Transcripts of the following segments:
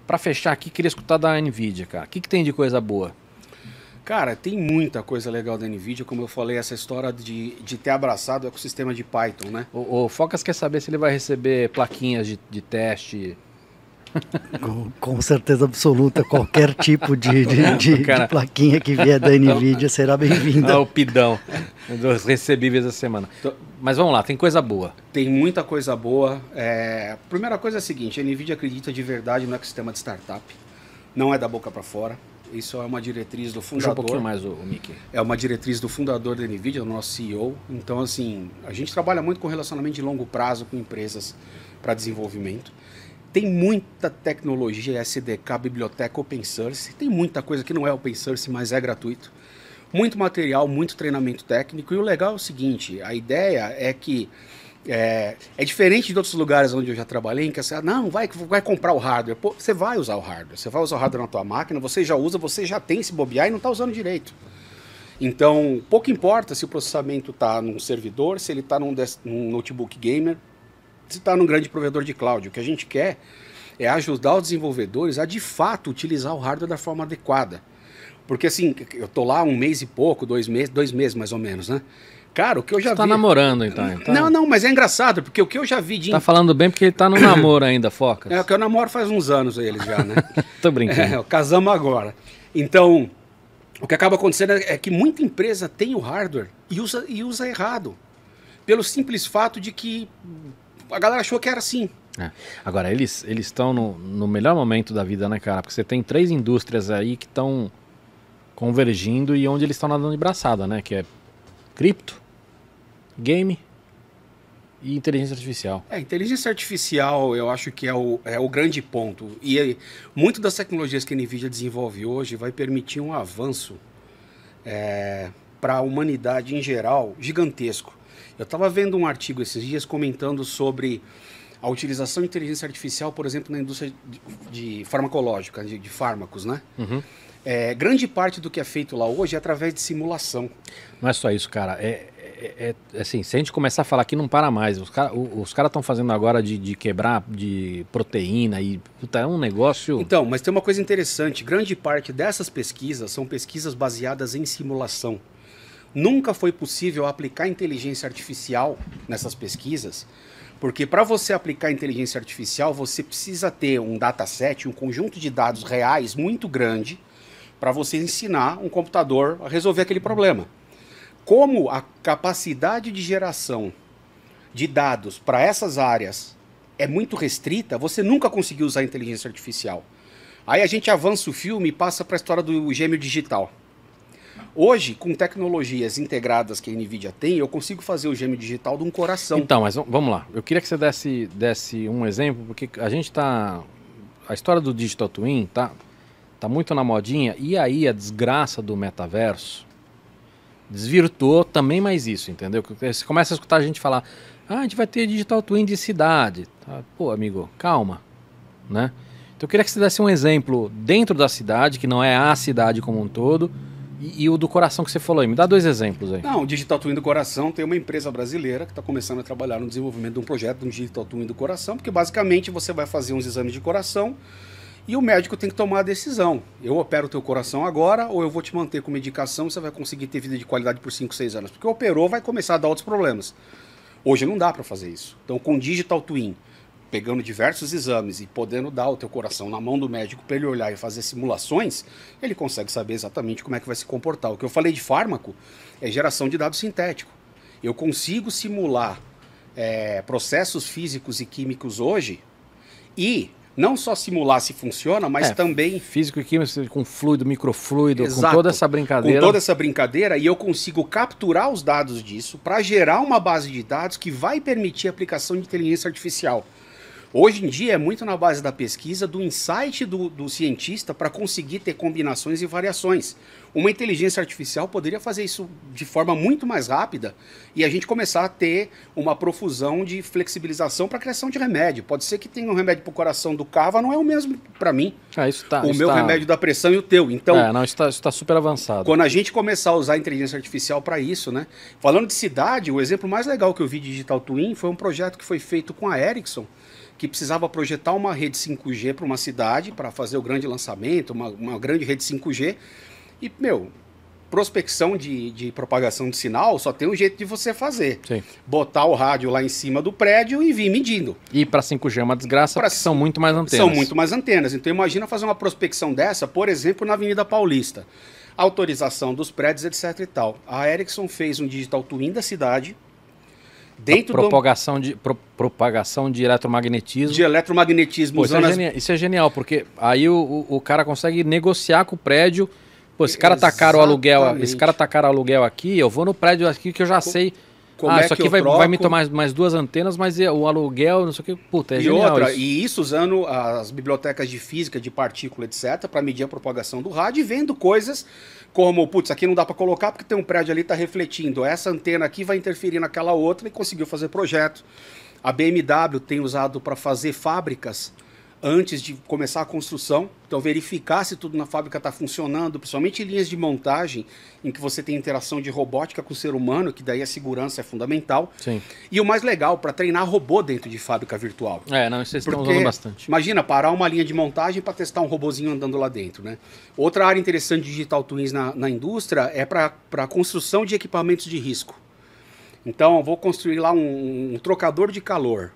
Para fechar aqui, queria escutar da NVIDIA, cara. O que tem de coisa boa? Cara, tem muita coisa legal da NVIDIA, como eu falei, essa história de ter abraçado o ecossistema de Python, né? O Focas quer saber se ele vai receber plaquinhas de teste. Com certeza absoluta, qualquer tipo de plaquinha que vier da NVIDIA será bem-vinda. O pidão dos recebíveis da semana. Mas vamos lá, tem coisa boa. Tem muita coisa boa. Primeira coisa é a seguinte, a NVIDIA acredita de verdade no ecossistema de startup. Não é da boca para fora. Isso é uma diretriz do fundador. Puxa um pouquinho mais o Mickey. É uma diretriz do fundador da NVIDIA, do nosso CEO. Então, assim, a gente trabalha muito com relacionamento de longo prazo com empresas para desenvolvimento. Tem muita tecnologia, SDK, biblioteca open source. Tem muita coisa que não é open source, mas é gratuito. Muito material, muito treinamento técnico. E o legal é o seguinte, a ideia é que é diferente de outros lugares onde eu já trabalhei, em que você não, vai comprar o hardware. Pô, você vai usar o hardware. Você vai usar o hardware na tua máquina, você já usa, você já tem esse bobear e não está usando direito. Então, pouco importa se o processamento está num servidor, se ele está num notebook gamer, se está num grande provedor de cloud. O que a gente quer é ajudar os desenvolvedores a, de fato, utilizar o hardware da forma adequada. Porque, assim, eu estou lá um mês e pouco, 2 meses mais ou menos, né? Cara, o que eu já vi... Você tá namorando, então. Não, mas é engraçado, porque o que eu já vi de... Tá falando bem porque ele tá no namoro ainda, Focas. É, que eu namoro faz uns anos eles já, né? Tô brincando. Casamos agora. Então, o que acaba acontecendo é que muita empresa tem o hardware e usa errado. Pelo simples fato de que a galera achou que era assim. Agora, eles estão no melhor momento da vida, né, cara? Porque você tem 3 indústrias aí que estão convergindo e onde eles estão nadando de braçada, né? Que é cripto, game e inteligência artificial. Inteligência artificial eu acho que é o grande ponto. E muito das tecnologias que a NVIDIA desenvolve hoje vai permitir um avanço para a humanidade em geral gigantesco. Eu estava vendo um artigo esses dias comentando sobre a utilização de inteligência artificial, por exemplo, na indústria de farmacológica, de fármacos, né? Uhum. Grande parte do que é feito lá hoje é através de simulação. Não é só isso, cara. Assim, se a gente começar a falar aqui, não para mais. Os caras estão fazendo agora de quebrar de proteína e puta, é um negócio... Então, mas tem uma coisa interessante. Grande parte dessas pesquisas são pesquisas baseadas em simulação. Nunca foi possível aplicar inteligência artificial nessas pesquisas, porque para você aplicar inteligência artificial, você precisa ter um dataset, um conjunto de dados reais muito grande, para você ensinar um computador a resolver aquele problema. Como a capacidade de geração de dados para essas áreas é muito restrita, você nunca conseguiu usar a inteligência artificial. Aí a gente avança o filme e passa para a história do gêmeo digital. Hoje, com tecnologias integradas que a NVIDIA tem, eu consigo fazer o gêmeo digital de um coração. Então, mas vamos lá. Eu queria que você desse um exemplo, porque a gente tá... A história do Digital Twin tá muito na modinha, e aí a desgraça do metaverso desvirtuou também mais isso, entendeu? Você começa a escutar a gente falar, a gente vai ter Digital Twin de cidade. Tá? Pô, amigo, calma, né? Então eu queria que você desse um exemplo dentro da cidade, que não é a cidade como um todo, e o do coração que você falou aí. Me dá 2 exemplos aí. Não, o Digital Twin do coração tem uma empresa brasileira que está começando a trabalhar no desenvolvimento de um projeto de um Digital Twin do coração, porque basicamente você vai fazer uns exames de coração e o médico tem que tomar a decisão. Eu opero o teu coração agora ou eu vou te manter com medicação e você vai conseguir ter vida de qualidade por 5, 6 anos. Porque operou vai começar a dar outros problemas. Hoje não dá para fazer isso. Então com Digital Twin, pegando diversos exames e podendo dar o teu coração na mão do médico para ele olhar e fazer simulações, ele consegue saber exatamente como é que vai se comportar. O que eu falei de fármaco é geração de dados sintético. Eu consigo simular processos físicos e químicos hoje e não só simular se funciona, mas também... Físico e químico com fluido, microfluido, Exato, com toda essa brincadeira. Com toda essa brincadeira, e eu consigo capturar os dados disso para gerar uma base de dados que vai permitir a aplicação de inteligência artificial. Hoje em dia é muito na base da pesquisa, do insight do cientista para conseguir ter combinações e variações. Uma inteligência artificial poderia fazer isso de forma muito mais rápida e a gente começar a ter uma profusão de flexibilização para a criação de remédio. Pode ser que tenha um remédio para o coração do Cava, não é o mesmo para mim. O meu remédio da pressão e o teu. Então, não, isso tá super avançado. Quando a gente começar a usar a inteligência artificial para isso, né? Falando de cidade, o exemplo mais legal que eu vi de Digital Twin foi um projeto que foi feito com a Ericsson, que precisava projetar uma rede 5G para uma cidade, para fazer o grande lançamento, uma grande rede 5G. E, prospecção de propagação de sinal só tem um jeito de você fazer. Sim. Botar o rádio lá em cima do prédio e vir medindo. E para 5G é uma desgraça, porque são muito mais antenas. São muito mais antenas. Então imagina fazer uma prospecção dessa, por exemplo, na Avenida Paulista. Autorização dos prédios, etc e tal. A Ericsson fez um Digital Twin da cidade, dentro propagação de eletromagnetismo. De eletromagnetismo. Pô, isso é genial, porque aí o cara consegue negociar com o prédio. Pô, esse cara tá caro o aluguel aqui, eu vou no prédio aqui que eu já sei. Isso aqui vai me tomar mais 2 antenas, mas o aluguel, não sei o que. Puta, é genial isso. E isso usando as bibliotecas de física, de partícula, etc, para medir a propagação do rádio e vendo coisas como, putz, aqui não dá para colocar porque tem um prédio ali que tá refletindo. Essa antena aqui vai interferir naquela outra e conseguiu fazer projeto. A BMW tem usado para fazer fábricas antes de começar a construção, então verificar se tudo na fábrica está funcionando, principalmente em linhas de montagem, em que você tem interação de robótica com o ser humano, que daí a segurança é fundamental. Sim. E o mais legal, para treinar robô dentro de fábrica virtual. Isso vocês estão usando bastante. Imagina, parar uma linha de montagem para testar um robozinho andando lá dentro, né? Outra área interessante de Digital Twins na indústria é para a construção de equipamentos de risco. Então, eu vou construir lá um trocador de calor,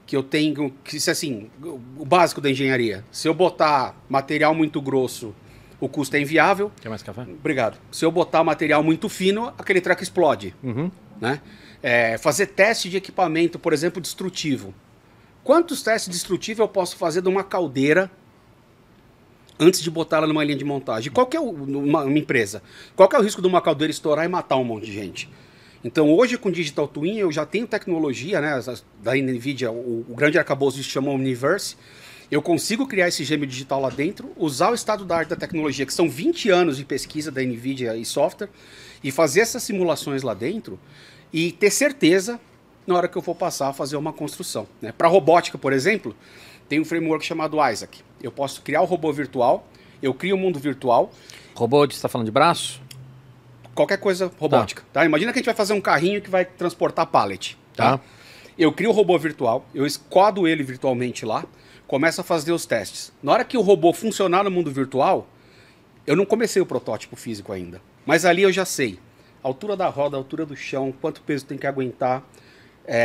que eu tenho, que isso é assim, o básico da engenharia. Se eu botar material muito grosso, o custo é inviável. Quer mais café? Obrigado. Se eu botar material muito fino, aquele treco explode. Uhum. Né? Fazer teste de equipamento, por exemplo, destrutivo. Quantos testes destrutivos eu posso fazer de uma caldeira antes de botá-la numa linha de montagem? Qual que é uma empresa? Qual que é o risco de uma caldeira estourar e matar um monte de gente? Então hoje com Digital Twin eu já tenho tecnologia, né, da NVIDIA, o grande arcabouço se chama Omniverse. Eu consigo criar esse gêmeo digital lá dentro, usar o estado da arte da tecnologia, que são 20 anos de pesquisa da NVIDIA e software, e fazer essas simulações lá dentro e ter certeza na hora que eu for passar a fazer uma construção. Né? Para robótica, por exemplo, tem um framework chamado Isaac. Eu posso criar o robô virtual, eu crio um mundo virtual. Robô, você está falando de braço? Qualquer coisa robótica. Tá? Imagina que a gente vai fazer um carrinho que vai transportar pallet. Tá? Eu crio o robô virtual, eu escodo ele virtualmente lá, começo a fazer os testes. Na hora que o robô funcionar no mundo virtual, eu não comecei o protótipo físico ainda. Mas ali eu já sei a altura da roda, a altura do chão, quanto peso tem que aguentar,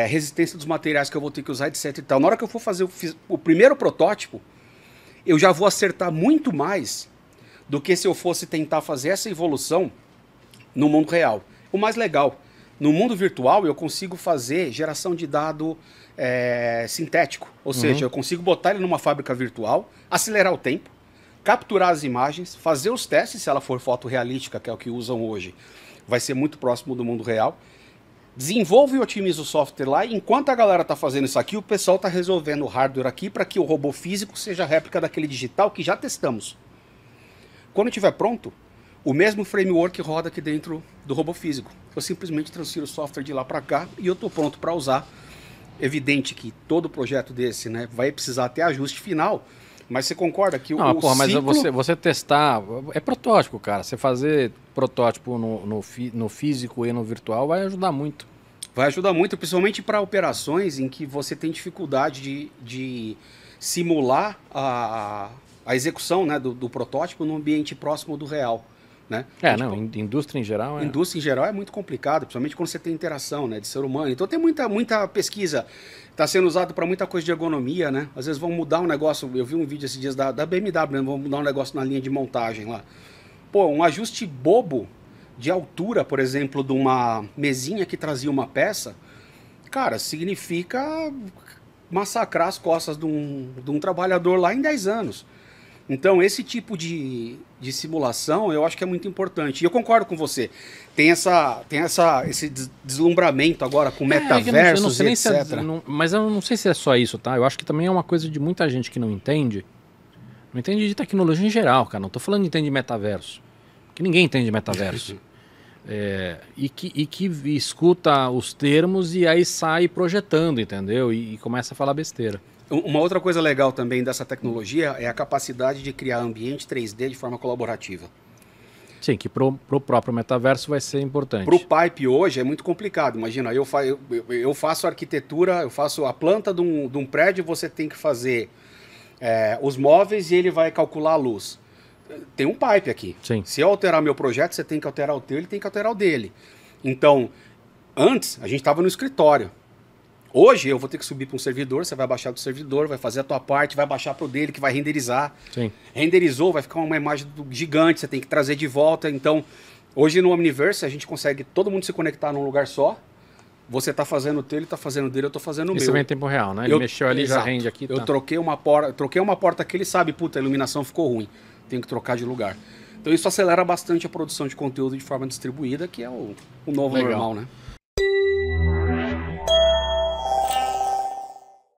resistência dos materiais que eu vou ter que usar, etc. E tal. Na hora que eu for fazer o primeiro protótipo, eu já vou acertar muito mais do que se eu fosse tentar fazer essa evolução no mundo real. O mais legal, no mundo virtual eu consigo fazer geração de dado sintético. Ou seja, eu consigo botar ele numa fábrica virtual, acelerar o tempo, capturar as imagens, fazer os testes, se ela for fotorrealística, que é o que usam hoje, vai ser muito próximo do mundo real. Desenvolve e otimiza o software lá, e enquanto a galera está fazendo isso aqui, o pessoal está resolvendo o hardware aqui para que o robô físico seja a réplica daquele digital que já testamos. Quando estiver pronto, o mesmo framework roda aqui dentro do robô físico. Eu simplesmente transfiro o software de lá para cá e eu estou pronto para usar. Evidente que todo projeto desse, né, vai precisar ter ajuste final, mas você concorda que mas você testar... É protótipo, cara. Você fazer protótipo no físico e no virtual vai ajudar muito. Vai ajudar muito, principalmente para operações em que você tem dificuldade de simular a execução, né, do protótipo num ambiente próximo do real. Né? Indústria em geral Indústria em geral é muito complicado, principalmente quando você tem interação, né, de ser humano. Então tem muita pesquisa, está sendo usado para muita coisa de ergonomia, né? Às vezes vão mudar um negócio, eu vi um vídeo esses dias da BMW, né? Vão mudar um negócio na linha de montagem lá. Pô, um ajuste bobo de altura, por exemplo, de uma mesinha que trazia uma peça, cara, significa massacrar as costas de um trabalhador lá em 10 anos. Então, esse tipo de simulação eu acho que é muito importante. E eu concordo com você. Tem esse deslumbramento agora com metaversos, etc. Mas eu não sei se é só isso, tá? Eu acho que também é uma coisa de muita gente que não entende. Não entende de tecnologia em geral, cara. Não tô falando de entender de metaverso. que ninguém entende de metaverso. E que escuta os termos e aí sai projetando, entendeu? E começa a falar besteira. Uma outra coisa legal também dessa tecnologia é a capacidade de criar ambiente 3D de forma colaborativa. Sim, que pro próprio metaverso vai ser importante. Para o pipe hoje é muito complicado. Imagina, eu faço arquitetura, eu faço a planta de um prédio, você tem que fazer os móveis e ele vai calcular a luz. Tem um pipe aqui. Sim. Se eu alterar meu projeto, você tem que alterar o teu, ele tem que alterar o dele. Então, antes, a gente estava no escritório. Hoje, eu vou ter que subir para um servidor, você vai baixar do servidor, vai fazer a tua parte, vai baixar para o dele, que vai renderizar. Sim. Renderizou, vai ficar uma imagem gigante, você tem que trazer de volta. Então, hoje no Omniverse, a gente consegue todo mundo se conectar num lugar só. Você está fazendo o teu, ele está fazendo o dele, eu estou fazendo o meu. Isso vem em tempo real, né? Ele mexeu ali, já rende aqui. Eu troquei uma porta que ele sabe, puta, a iluminação ficou ruim. Tenho que trocar de lugar. Então isso acelera bastante a produção de conteúdo de forma distribuída, que é o novo normal, né?